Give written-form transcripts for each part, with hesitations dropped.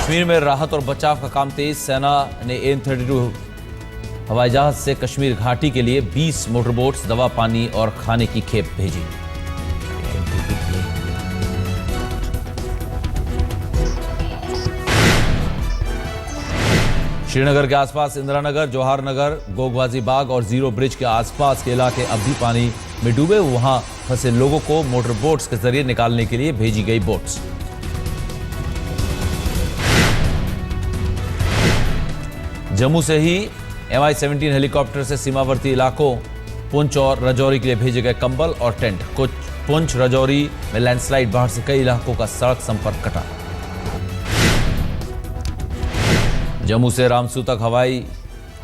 कश्मीर में राहत और बचाव का काम तेज। सेना ने AN-32 हवाई जहाज से कश्मीर घाटी के लिए 20 मोटरबोट्स, दवा, पानी और खाने की खेप भेजी। श्रीनगर के आसपास इंदिरानगर, जवाहर नगर, गोगबाजी बाग और जीरो ब्रिज के आसपास के इलाके अब भी पानी में डूबे। वहां फंसे लोगों को मोटरबोट्स के जरिए निकालने के लिए भेजी गई बोट्स। जम्मू से ही MI-17 हेलीकॉप्टर से सीमावर्ती इलाकों पुंछ और राजौरी के लिए भेजे गए कंबल और टेंट। कुछ पुंछ राजौरी में लैंडस्लाइड बाढ़ से कई इलाकों का सड़क संपर्क कटा। जम्मू से रामसू तक हवाई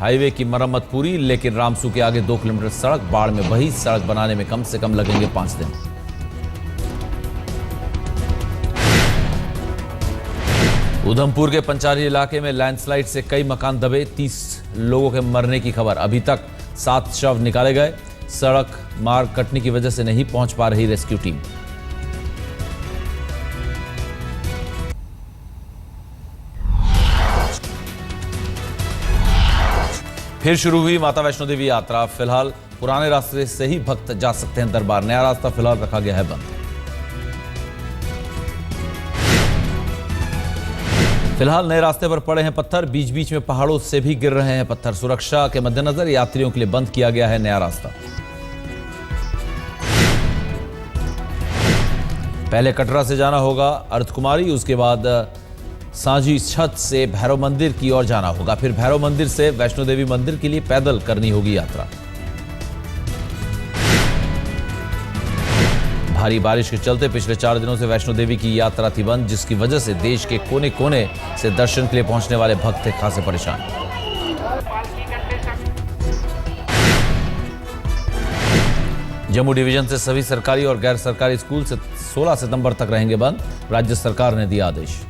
हाईवे की मरम्मत पूरी, लेकिन रामसू के आगे 2 किलोमीटर सड़क बाढ़ में बही। सड़क बनाने में कम से कम लगेंगे 5 दिन। उधमपुर के पंचारी इलाके में लैंडस्लाइड से कई मकान दबे। 30 लोगों के मरने की खबर। अभी तक 7 शव निकाले गए। सड़क मार्ग कटने की वजह से नहीं पहुंच पा रही रेस्क्यू टीम। फिर शुरू हुई माता वैष्णो देवी यात्रा। फिलहाल पुराने रास्ते से ही भक्त जा सकते हैं दरबार। नया रास्ता फिलहाल रखा गया है बंद। फिलहाल नए रास्ते पर पड़े हैं पत्थर। बीच बीच में पहाड़ों से भी गिर रहे हैं पत्थर। सुरक्षा के मद्देनजर यात्रियों के लिए बंद किया गया है नया रास्ता। पहले कटरा से जाना होगा अर्धकुमारी, उसके बाद सांझी छत से भैरव मंदिर की ओर जाना होगा। फिर भैरव मंदिर से वैष्णो देवी मंदिर के लिए पैदल करनी होगी यात्रा। भारी बारिश के चलते पिछले 4 दिनों से वैष्णो देवी की यात्रा थी बंद, जिसकी वजह से देश के कोने कोने से दर्शन के लिए पहुंचने वाले भक्त थे खासे परेशान। जम्मू डिवीजन से सभी सरकारी और गैर सरकारी स्कूल से 16 सितंबर तक रहेंगे बंद। राज्य सरकार ने दिया आदेश।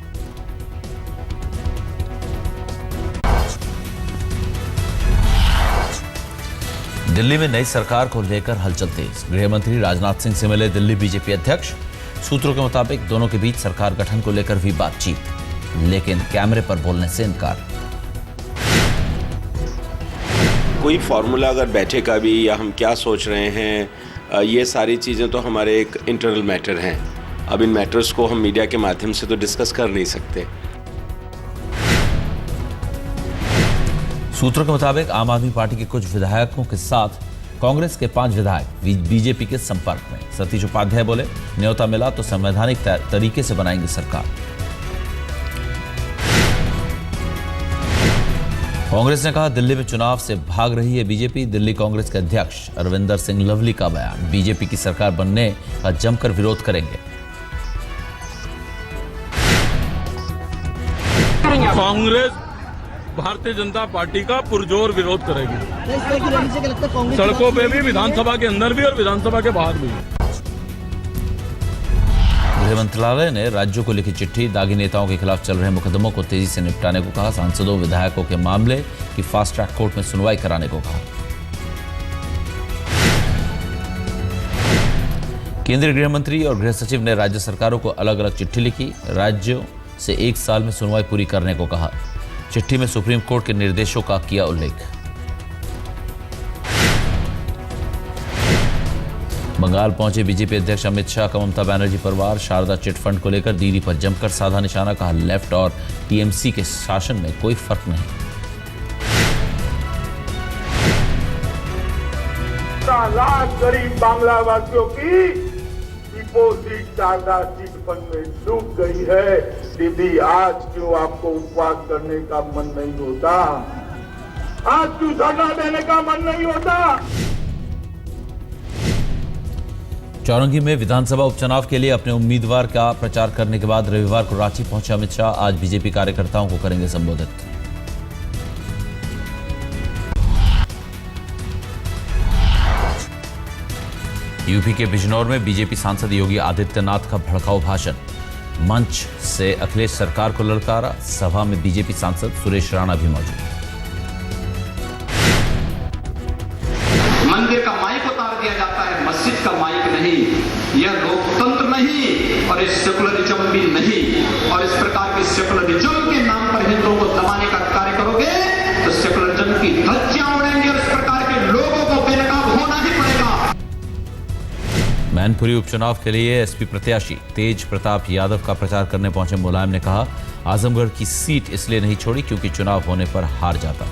दिल्ली में नई सरकार को लेकर हलचल तेज। गृह मंत्री राजनाथ सिंह से मिले दिल्ली बीजेपी अध्यक्ष। सूत्रों के मुताबिक दोनों के बीच सरकार गठन को लेकर हुई बातचीत, लेकिन कैमरे पर बोलने से इनकार। कोई फॉर्मूला अगर बैठेगा भी या हम क्या सोच रहे हैं, ये सारी चीज़ें तो हमारे एक इंटरनल मैटर हैं। अब इन मैटर्स को हम मीडिया के माध्यम से तो डिस्कस कर नहीं सकते। सूत्रों के मुताबिक आम आदमी पार्टी के कुछ विधायकों के साथ कांग्रेस के 5 विधायक बीजेपी के संपर्क में। सतीश उपाध्याय बोले, न्योता मिला तो संवैधानिक तरीके से बनाएंगे सरकार। कांग्रेस ने कहा, दिल्ली में चुनाव से भाग रही है बीजेपी। दिल्ली कांग्रेस के अध्यक्ष अरविंदर सिंह लवली का बयान, बीजेपी की सरकार बनने का जमकर विरोध करेंगे। कांग्रेस भारतीय जनता पार्टी का पुरजोर विरोध करेगी, सड़कों पे भी, विधानसभा के अंदर भी और विधानसभा के बाहर भी। गृह मंत्रालय ने राज्यों को लिखी चिट्ठी, दागी नेताओं के खिलाफ चल रहे मुकदमों को तेजी से निपटाने को कहा। सांसदों, विधायकों के मामले की फास्ट ट्रैक कोर्ट में सुनवाई कराने को कहा। केंद्रीय गृह मंत्री और गृह सचिव ने राज्य सरकारों को अलग अलग चिट्ठी लिखी। राज्यों से 1 साल में सुनवाई पूरी करने को कहा। चिट्ठी में सुप्रीम कोर्ट के निर्देशों का किया उल्लेख। बंगाल पहुंचे बीजेपी अध्यक्ष अमित शाह का ममता बनर्जी परिवार। शारदा चिट फंड को लेकर दीदी पर जमकर साधा निशाना। कहा, लेफ्ट और टीएमसी के शासन में कोई फर्क नहीं। लाख गरीब बांग्ला वासियों की डिपोजिट शारदा चिट फंड में डूब गई है। दीदी, आज क्यों आपको उपवास करने का मन नहीं होता? आज क्यों धरना देने का मन नहीं होता? चौरंगी में विधानसभा उपचुनाव के लिए अपने उम्मीदवार का प्रचार करने के बाद रविवार को रांची पहुंचे अमित शाह। आज बीजेपी कार्यकर्ताओं को करेंगे संबोधित। यूपी के बिजनौर में बीजेपी सांसद योगी आदित्यनाथ का भड़काऊ भाषण। मंच से अखिलेश सरकार को ललकारा। सभा में बीजेपी सांसद सुरेश राणा भी मौजूद। मंदिर का माइक उतार दिया जाता है, मस्जिद का माइक नहीं। यह लोकतंत्र नहीं और इस सेकुलरिज्म भी नहीं। और इस प्रकार के सेकुलरिज्म के मैनपुरी उपचुनाव के लिए एसपी प्रत्याशी तेज प्रताप यादव का प्रचार करने पहुंचे मुलायम ने कहा, आजमगढ़ की सीट इसलिए नहीं छोड़ी क्योंकि चुनाव होने पर हार जाता।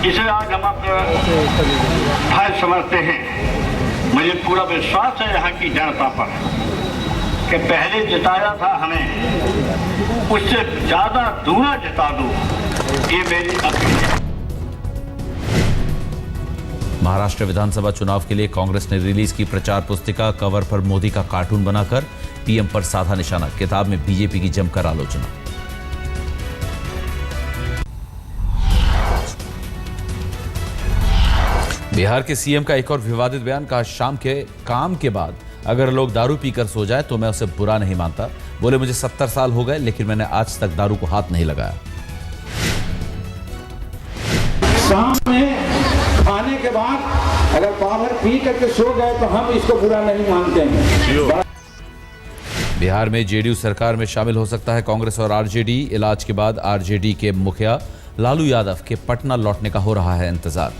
इसे आज हम अपना भय समझते हैं। मुझे पूरा विश्वास है यहाँ की जनता पर कि पहले जिताया था हमें, उससे ज्यादा दूना जिता दो, ये मेरी अपील है। महाराष्ट्र विधानसभा चुनाव के लिए कांग्रेस ने रिलीज की प्रचार पुस्तिका। कवर पर मोदी का कार्टून बनाकर पीएम पर साधा निशाना। किताब में बीजेपी की जमकर आलोचना। बिहार के सीएम का एक और विवादित बयान। कहा, शाम के काम के बाद अगर लोग दारू पीकर सो जाए तो मैं उसे बुरा नहीं मानता। बोले, मुझे 70 साल हो गए लेकिन मैंने आज तक दारू को हाथ नहीं लगाया। शाम में खाने के बाद अगर पावर पी करके सो गए तो हम इसको बुरा नहीं मानते हैं। बिहार में जेडीयू सरकार में शामिल हो सकता है कांग्रेस और आरजेडी। इलाज के बाद आरजेडी के मुखिया लालू यादव के पटना लौटने का हो रहा है इंतजार।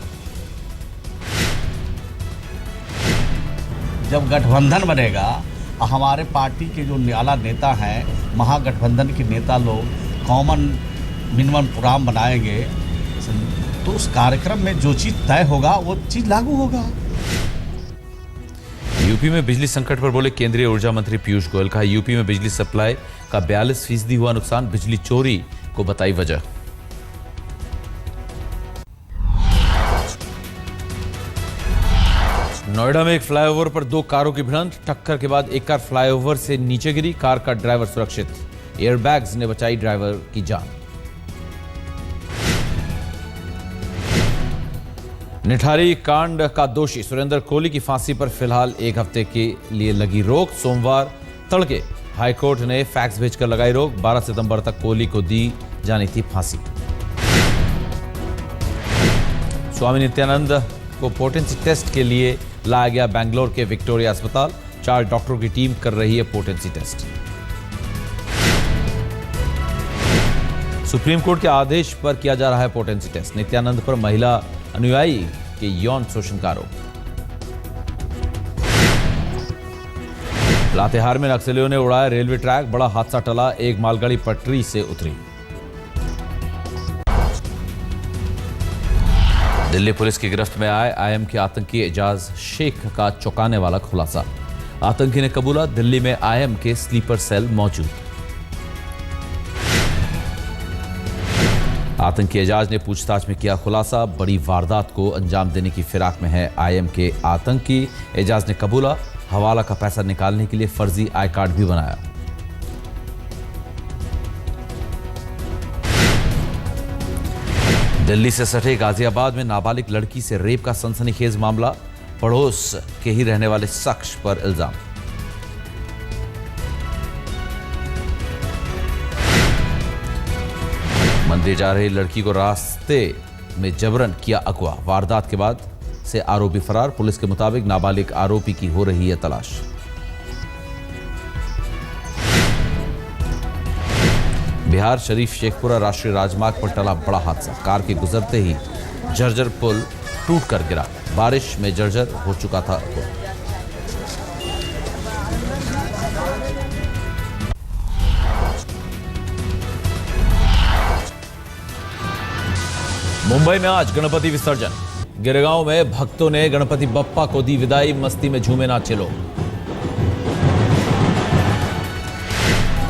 जब गठबंधन बनेगा, हमारे पार्टी के जो निराला नेता हैं, महागठबंधन के नेता लोग कॉमन मिनिमम प्रोग्राम बनाएंगे, तो उस कार्यक्रम में जो चीज तय होगा वो चीज लागू होगा। यूपी में बिजली संकट पर बोले केंद्रीय ऊर्जा मंत्री पीयूष गोयल। कहा, यूपी में बिजली सप्लाई का 42% हुआ नुकसान। बिजली चोरी को बताई वजह। नोएडा में एक फ्लाईओवर पर 2 कारों की भिड़ंत। टक्कर के बाद एक कार फ्लाईओवर से नीचे गिरी। कार का ड्राइवर सुरक्षित। एयरबैग्स ने बचाई ड्राइवर की जान। निठारी कांड का दोषी सुरेंद्र कोहली की फांसी पर फिलहाल 1 हफ्ते के लिए लगी रोक। सोमवार तड़के हाईकोर्ट ने फैक्स भेजकर लगाई रोक। 12 सितंबर तक कोहली को दी जानी थी फांसी। स्वामी नित्यानंद को पोटेंसी टेस्ट के लिए लाया गया बेंगलोर के विक्टोरिया अस्पताल। 4 डॉक्टरों की टीम कर रही है पोटेंसी टेस्ट। सुप्रीम कोर्ट के आदेश पर किया जा रहा है पोटेंसी टेस्ट। नित्यानंद पर महिला अनुयायी के यौन शोषण का आरोप। लातेहार में नक्सलियों ने उड़ाया रेलवे ट्रैक। बड़ा हादसा टला। एक मालगाड़ी पटरी से उतरी। दिल्ली पुलिस की गिरफ्त में आए आईएम के आतंकी एजाज शेख का चौंकाने वाला खुलासा। आतंकी ने कबूला, दिल्ली में आईएम के स्लीपर सेल मौजूद। आतंकी एजाज ने पूछताछ में किया खुलासा। बड़ी वारदात को अंजाम देने की फिराक में है आईएम के आतंकी। एजाज ने कबूला, हवाला का पैसा निकालने के लिए फर्जी आई कार्ड भी बनाया। दिल्ली से सटे गाजियाबाद में नाबालिग लड़की से रेप का सनसनीखेज मामला। पड़ोस के ही रहने वाले शख्स पर इल्जाम। मंदिर जा रही लड़की को रास्ते में जबरन किया अगवा। वारदात के बाद से आरोपी फरार। पुलिस के मुताबिक नाबालिग आरोपी की हो रही है तलाश। बिहार शरीफ शेखपुरा राष्ट्रीय राजमार्ग पर टला बड़ा हादसा। कार के गुजरते ही जर्जर पुल टूटकर गिरा। बारिश में जर्जर हो चुका था पुल। मुंबई में आज गणपति विसर्जन। गिरगांव में भक्तों ने गणपति बप्पा को दी विदाई। मस्ती में झूमे नाचे लोग।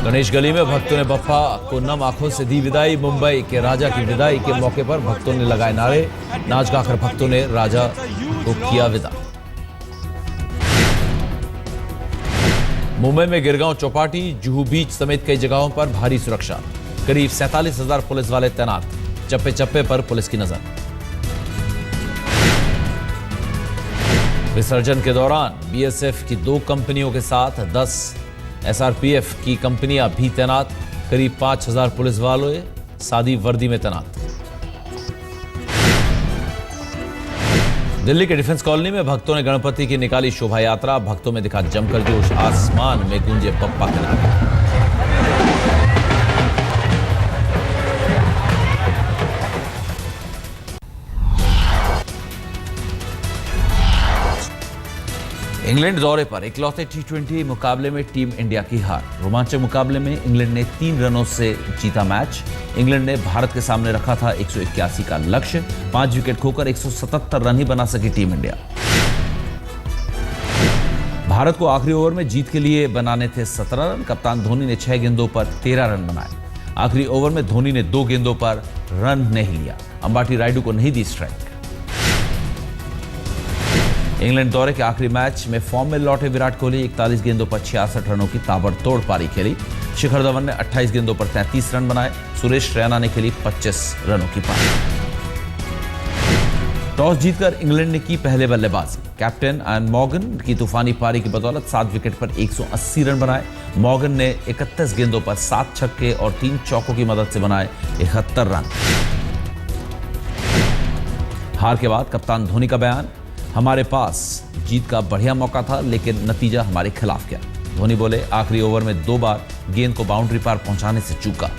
गणेश गली में भक्तों ने बप्पा को नम आंखों से दी विदाई। मुंबई के राजा की विदाई के मौके पर भक्तों ने लगाए नारे। नाच गाकर भक्तों ने राजा को किया विदा। मुंबई में गिरगांव चौपाटी, जुहू बीच समेत कई जगहों पर भारी सुरक्षा। करीब 47,000 पुलिस वाले तैनात। चप्पे चप्पे पर पुलिस की नजर। विसर्जन के दौरान बीएसएफ की 2 कंपनियों के साथ 10 एसआरपीएफ की कंपनियां भी तैनात। करीब 5,000 पुलिस वाले सादी वर्दी में तैनात। दिल्ली के डिफेंस कॉलोनी में भक्तों ने गणपति की निकाली शोभा यात्रा। भक्तों में दिखा जमकर जोश। आसमान में गूंजे बप्पा के नारे। इंग्लैंड दौरे पर इकलौते टी20 मुकाबले में टीम इंडिया की हार। रोमांचक मुकाबले में इंग्लैंड ने 3 रनों से जीता मैच। इंग्लैंड ने भारत के सामने रखा था 181 का लक्ष्य। 5 विकेट खोकर 177 रन ही बना सकी टीम इंडिया। भारत को आखिरी ओवर में जीत के लिए बनाने थे 17 रन। कप्तान धोनी ने 6 गेंदों पर 13 रन बनाए। आखिरी ओवर में धोनी ने 2 गेंदों पर रन नहीं लिया। अंबाटी रायडू को नहीं दी स्ट्राइक। इंग्लैंड दौरे के आखिरी मैच में फॉर्म में लौटे विराट कोहली 41 गेंदों पर 66 रनों की ताबड़तोड़ पारी खेली। शिखर धवन ने 28 गेंदों पर 33 रन बनाए। सुरेश रैना ने खेली 25 रनों की पारी। टॉस जीतकर इंग्लैंड ने की पहले बल्लेबाजी। कैप्टन एंड मॉर्गन की तूफानी पारी की बदौलत 7 विकेट पर 180 रन बनाए। मॉर्गन ने 31 गेंदों पर 7 छक्के और 3 चौकों की मदद से बनाए 71 रन। हार के बाद कप्तान धोनी का बयान, हमारे पास जीत का बढ़िया मौका था लेकिन नतीजा हमारे खिलाफ गया। धोनी बोले, आखिरी ओवर में 2 बार गेंद को बाउंड्री पार पहुंचाने से चूका।